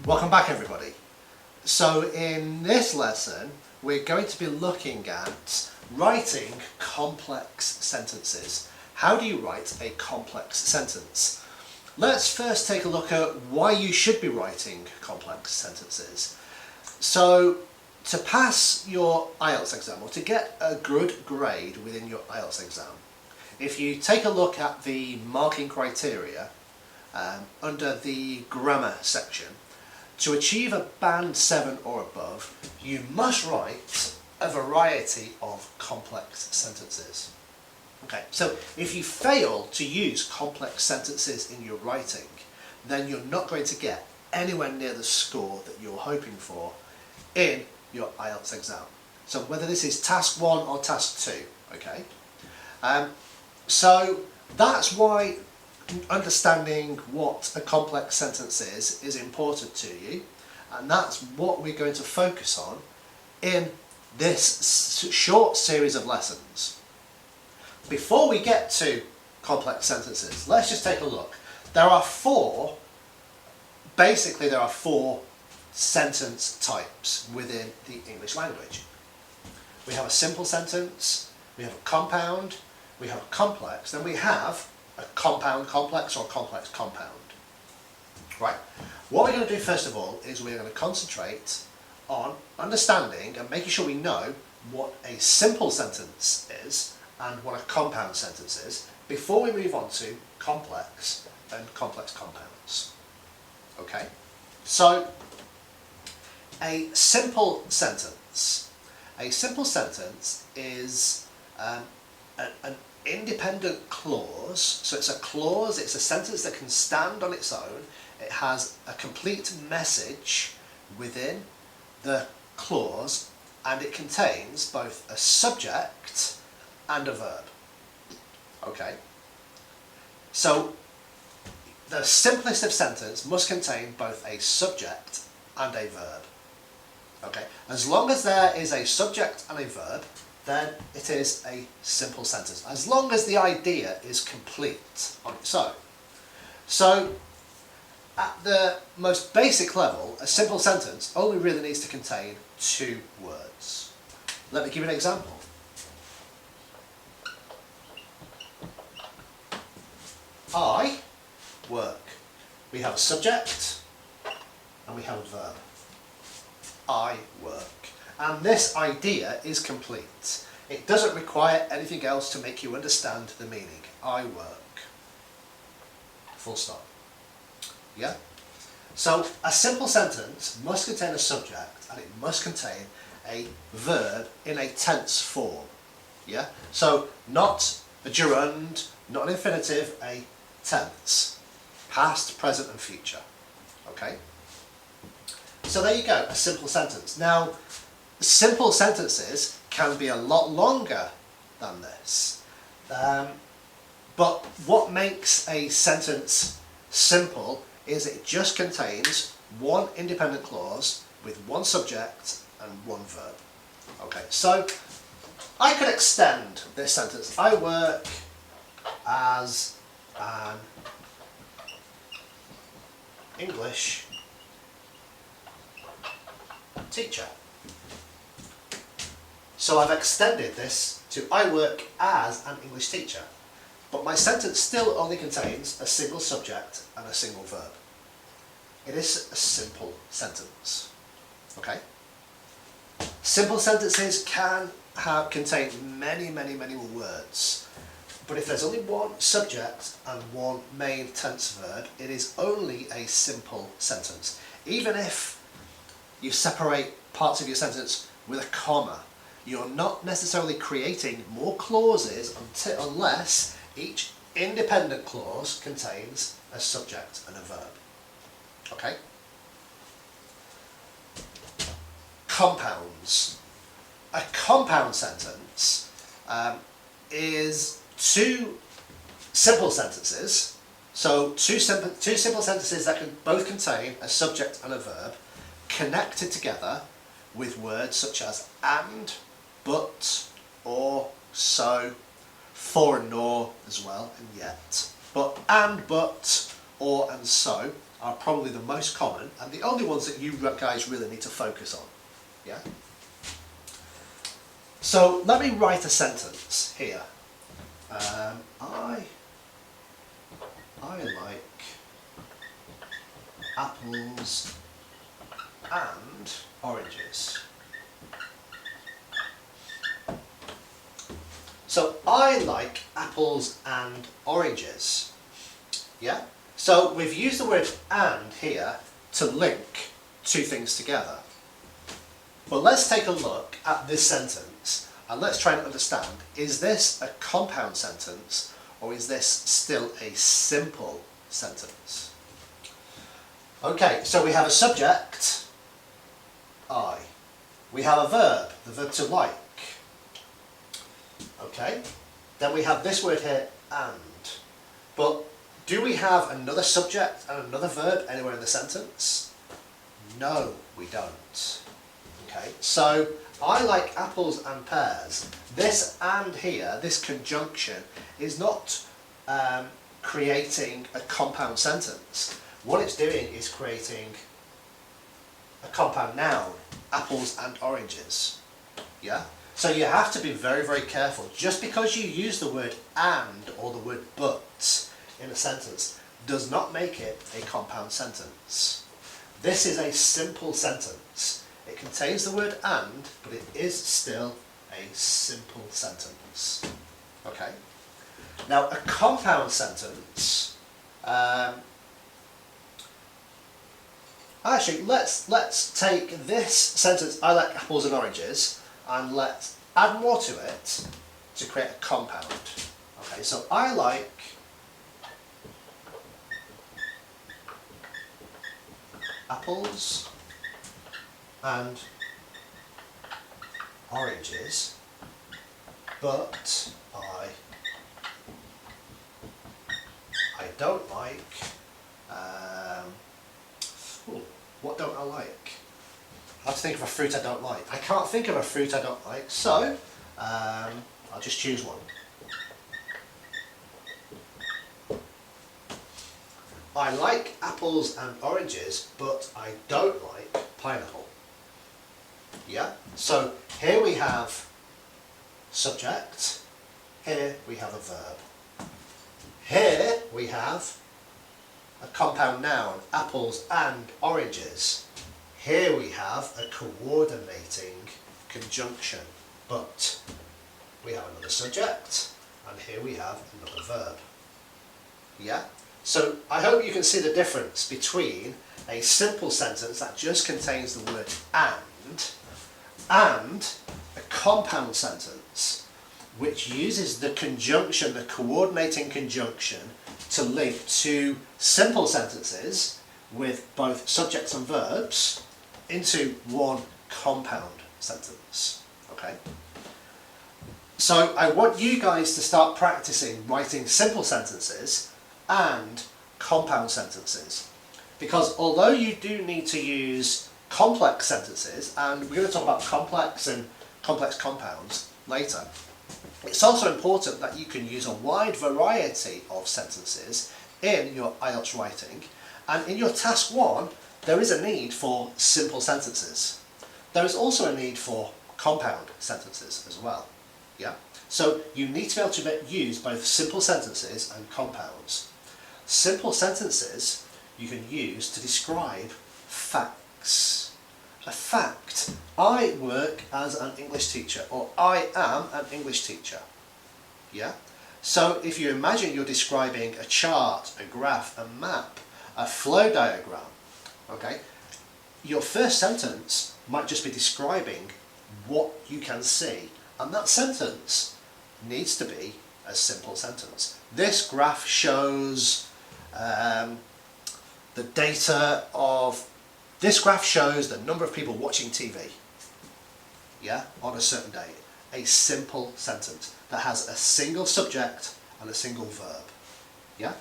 Welcome back everybody. So in this lesson we're going to be looking at writing complex sentences. How do you write a complex sentence? Let's first take a look at why you should be writing complex sentences. So to pass your IELTS exam, or to get a good grade within your IELTS exam, if you take a look at the marking criteria under the grammar section, to achieve a band 7 or above, you must write a variety of complex sentences. Okay, so if you fail to use complex sentences in your writing, then you're not going to get anywhere near the score that you're hoping for in your IELTS exam. So whether this is task 1 or task 2, okay? So that's why understanding what a complex sentence is important to you, and that's what we're going to focus on in this short series of lessons. Before we get to complex sentences, let's just take a look. There are four sentence types within the English language. We have a simple sentence, we have a compound, we have a complex, then we have a compound complex or a complex compound. Right. What we're going to do first of all is we're going to concentrate on understanding and making sure we know what a simple sentence is and what a compound sentence is before we move on to complex and complex compounds. Okay. So a simple sentence. A simple sentence is an independent clause. So it's a clause, it's a sentence that can stand on its own. It has a complete message within the clause, and it contains both a subject and a verb. Okay? So the simplest of sentences must contain both a subject and a verb. Okay? As long as there is a subject and a verb, then it is a simple sentence, as long as the idea is complete on its own. So, at the most basic level, a simple sentence only really needs to contain 2 words. Let me give you an example. I work. We have a subject and we have a verb. I work. And this idea is complete. It doesn't require anything else to make you understand the meaning. I work. Full stop. Yeah? So a simple sentence must contain a subject and it must contain a verb in a tense form. Yeah? So not a gerund, not an infinitive, a tense. Past, present and future. Okay? So there you go, a simple sentence. Now, simple sentences can be a lot longer than this. But what makes a sentence simple is it just contains one independent clause with one subject and one verb. Okay, so I could extend this sentence. I work as an English teacher. So I've extended this to I work as an English teacher, but my sentence still only contains a single subject and a single verb. It is a simple sentence. Okay? Simple sentences can contain many more words, but if there's only one subject and one main tense verb, it is only a simple sentence. Even if you separate parts of your sentence with a comma, you're not necessarily creating more clauses unless each independent clause contains a subject and a verb. Okay? Compounds. A compound sentence is 2 simple sentences. So two simple sentences that can both contain a subject and a verb, connected together with words such as and, but, or, so, for and nor as well, and yet. But, and, but, or, and so are probably the most common and the only ones that you guys really need to focus on. Yeah? So let me write a sentence here. I like apples and oranges. So I like apples and oranges. Yeah? So we've used the word and here to link two things together. But let's take a look at this sentence and let's try and understand, is this a compound sentence or is this still a simple sentence? Okay, so we have a subject, I. We have a verb, the verb to like. Okay, then we have this word here, and. But do we have another subject and another verb anywhere in the sentence? No, we don't. Okay, so I like apples and pears. This and here, this conjunction, is not creating a compound sentence. What it's doing is creating a compound noun, apples and oranges. Yeah? So you have to be very, very careful. Just because you use the word and or the word but in a sentence does not make it a compound sentence. This is a simple sentence. It contains the word and, but it is still a simple sentence. Okay? Now, a compound sentence, actually, let's take this sentence, I like apples and oranges, and let's add more to it to create a compound. Okay, so I like apples and oranges, but I don't like, what don't I like? I have to think of a fruit I don't like. I can't think of a fruit I don't like, so I'll just choose one. I like apples and oranges, but I don't like pineapple. Yeah? So here we have subject, here we have a verb. Here we have a compound noun, apples and oranges. Here we have a coordinating conjunction, but we have another subject, and here we have another verb. Yeah? So I hope you can see the difference between a simple sentence that just contains the word and a compound sentence which uses the conjunction, the coordinating conjunction, to link two simple sentences with both subjects and verbs into one compound sentence. Okay? So I want you guys to start practicing writing simple sentences and compound sentences, because although you do need to use complex sentences, and we're going to talk about complex and complex compounds later, it's also important that you can use a wide variety of sentences in your IELTS writing, and in your task 1 there is a need for simple sentences. There is also a need for compound sentences as well. Yeah? So you need to be able to use both simple sentences and compounds. Simple sentences you can use to describe facts. A fact, I work as an English teacher, or I am an English teacher. Yeah? So if you imagine you're describing a chart, a graph, a map, a flow diagram, okay, your first sentence might just be describing what you can see, and that sentence needs to be a simple sentence. This graph shows the data of, this graph shows the number of people watching TV, yeah, on a certain day. A simple sentence that has a single subject and a single verb. Yeah?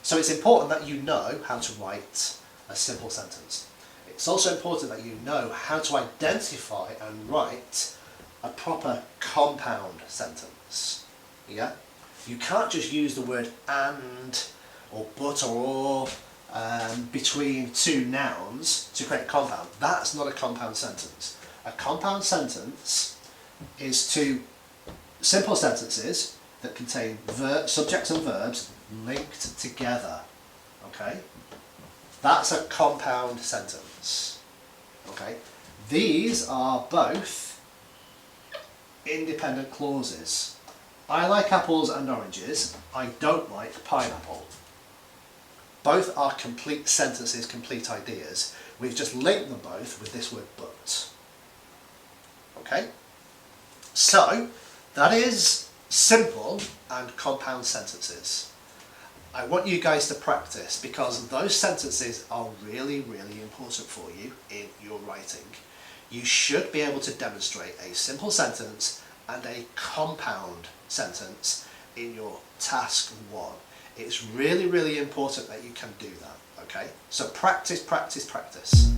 So it's important that you know how to write a simple sentence. It's also important that you know how to identify and write a proper compound sentence. Yeah? You can't just use the word and or but or between two nouns to create a compound. That's not a compound sentence. A compound sentence is two simple sentences that contain subjects and verbs linked together. Okay? That's a compound sentence. Okay? These are both independent clauses. I like apples and oranges. I don't like pineapple. Both are complete sentences, complete ideas. We've just linked them both with this word but. Okay? So, that is simple and compound sentences. I want you guys to practice because those sentences are really, really important for you in your writing. You should be able to demonstrate a simple sentence and a compound sentence in your task 1. It's really, really important that you can do that, okay? So practice, practice, practice.